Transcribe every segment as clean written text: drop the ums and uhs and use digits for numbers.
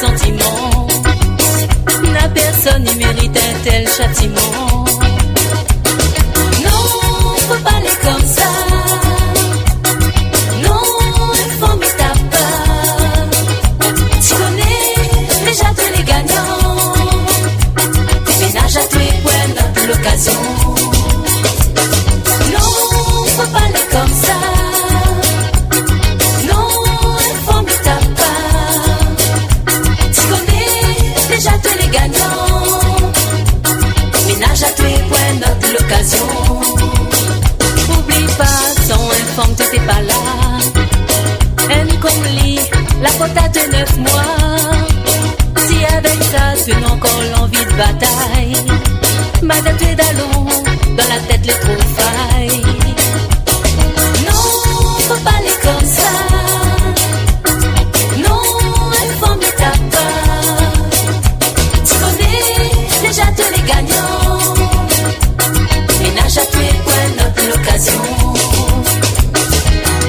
sentiment. La personne y mérite un tel châtiment. Non, faut pas aller comme ça. Non, il faut me taper. Tu connais déjà tous les gagnants. Tes ménages à tous les points dans l'occasion. Non, faut pas aller comme ça. Non, il faut me taper. Tu connais déjà tous les gagnants. Ménage à tous les points dans l'occasion. Oublie pas, sans informe, t'étais pas là. Un comme lit, la quota de 9 mois. Si avec ça, tu n'as encore l'envie de bataille. Madame, tu es d'allons, dans la tête les trouvailles. Non, faut pas aller comme ça. Non, il faut me taper. Tu connais déjà tous les gagnants. Ménage à tous les points, notre l'occasion.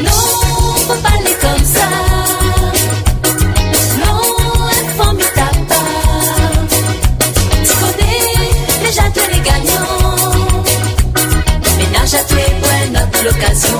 Non, faut pas aller comme ça. Non, il faut me taper. Tu connais déjà tous les gagnants. Ménage à tous les points, notre l'occasion.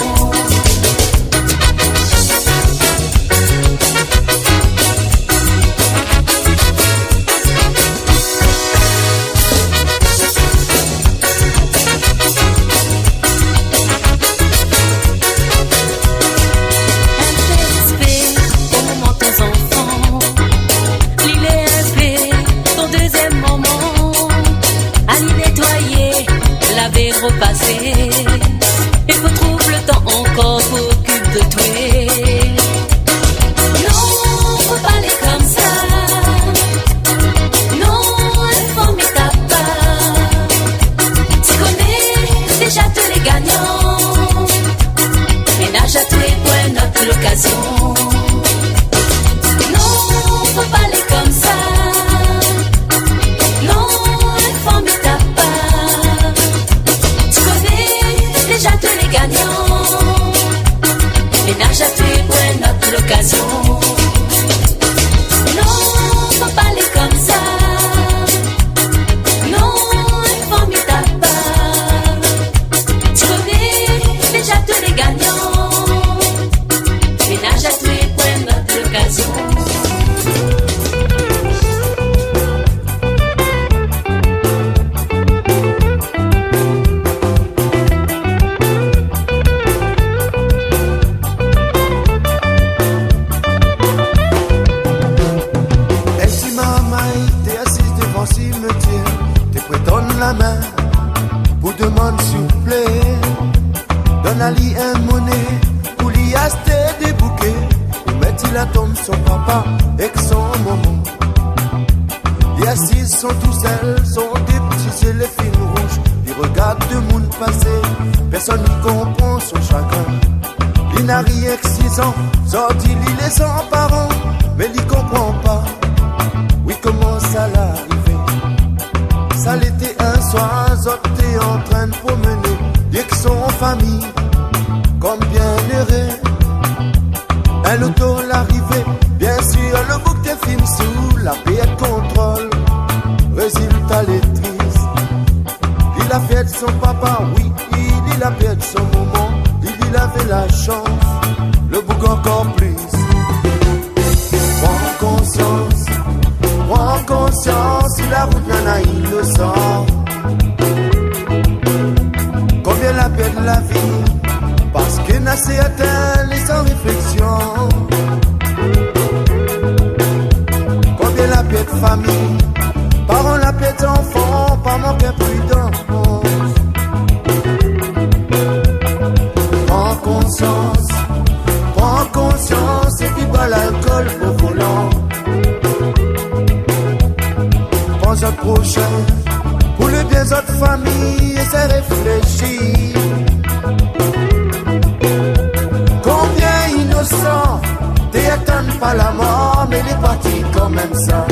Repasser. Il faut trouver le temps encore pour occuper de toi. Non, faut pas aller comme ça. Non, il faut me taper. Tu connais déjà tous les gagnants. Ménage à tous les points, notre l'occasion. Non, faut pas aller comme ça. Non, il faut me taper. Déjà tous les gagnants. Ménage à tous les points, notre l'occasion. Non, faut pas aller comme ça. Non, il faut me taper. Tu connais déjà tous les gagnants. Ménage à tous les points, notre l'occasion. La main pour demander s'il vous plaît. Donne-lui un monnaie pour lui acheter des bouquets. Pour mettre la tombe son papa et son maman. Les assis sont tout seuls, sont des petits éléphants rouges. Ils regardent le monde passer, personne ne comprend son chagrin. Il n'a rien que 6 ans, sorti il est sans parents. Mais il comprend pas, oui comment ça l'arriver. Ça l'était un soir, Zopté en train de promener, dès que son famille, comme bien heureux. Un auto l'arrivée, bien sûr, le bouc des films sous la paix de contrôle. Résultat, les triste. Il a fait de son papa, oui, il a fait de son maman. Il avait la chance, le bouc encore plus. Prends conscience, si la route nana il le sent. Combien la paix de la vie, parce que n'a s'est atteint les sans réflexion. Combien la paix de famille, parents la paix d'enfants, pas manquer prudence. Prends conscience, et puis bois l'alcool au volant. Pense au prochain, pour le bien de notre famille, et c'est réfléchir. Combien innocent, t'es attendent pas la mort, mais les partis quand même ça.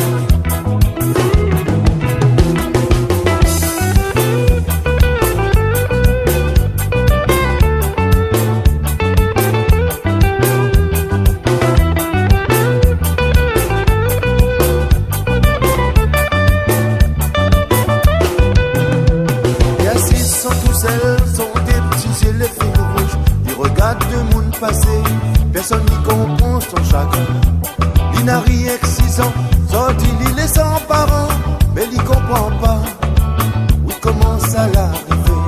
chagrin. Il n'a rien que 6 ans, sorti il est sans parents, mais il comprend pas où commence à l'arriver.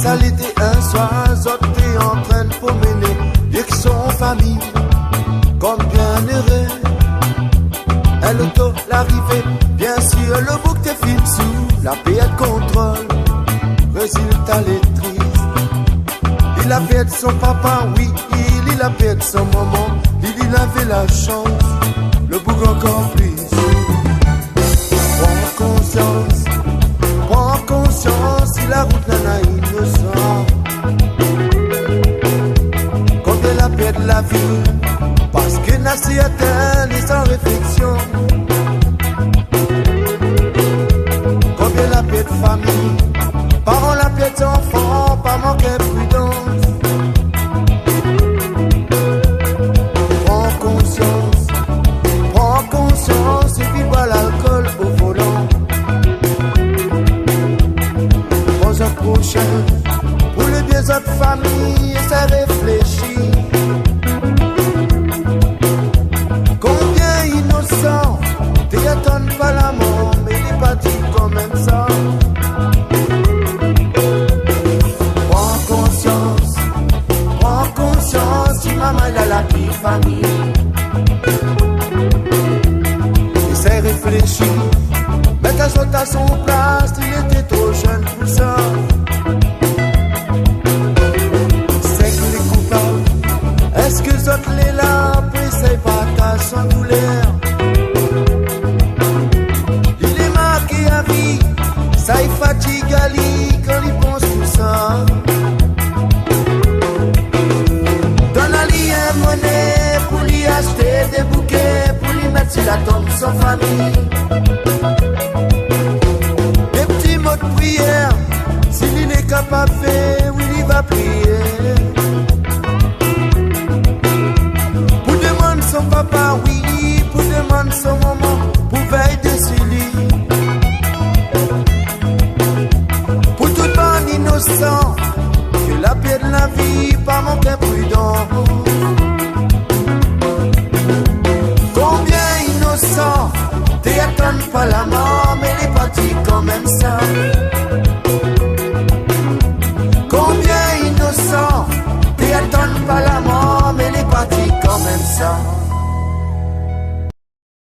Ça l'était un soir, Zoté en train de promener, avec son famille, comme bien heureux. Elle auto l'arrivée, bien sûr le bouc de film sous la paix de contrôle. Résultat les triste. Il a perdu son papa, oui, il a perdu son maman. Il avait la chance, le bouc encore plus. Prends conscience, si la route n'en a innocent. Quand elle a perdu la vie, parce que n'a si atteint et sans réflexion. Quand elle a perdu famille, parents la perdu enfants, pas manquer prudence. Prends conscience et puis bois l'alcool au volant. Prends un prochain pour le bien de votre famille et ça réfléchit. Combien innocent, t'étonnes pas la mort, mais il est parti quand même ça. Prends conscience, si maman il a la vie famille. Essaie réfléchir, mets ta chose à son place, il était trop jeune pour ça. C'est que les coupables, est-ce que autres les là, essaye pas ta sans douleur. Il est marqué à vie, ça y fatigue à lui quand il pense tout ça. Donne à lui un monnaie pour lui acheter des bouquets, pour lui mettre sur la tombe sans famille. Des petits mots de prière, s'il n'est capable de faire, oui il va prier. Pour demander son papa, oui, pour demander son maman, pour veiller dessus lui. Pour tout bon innocent, que la paix de la vie, pas manquer prudent. Combien innocent, t'étonnes pas la mort, mais les partis quand même ça.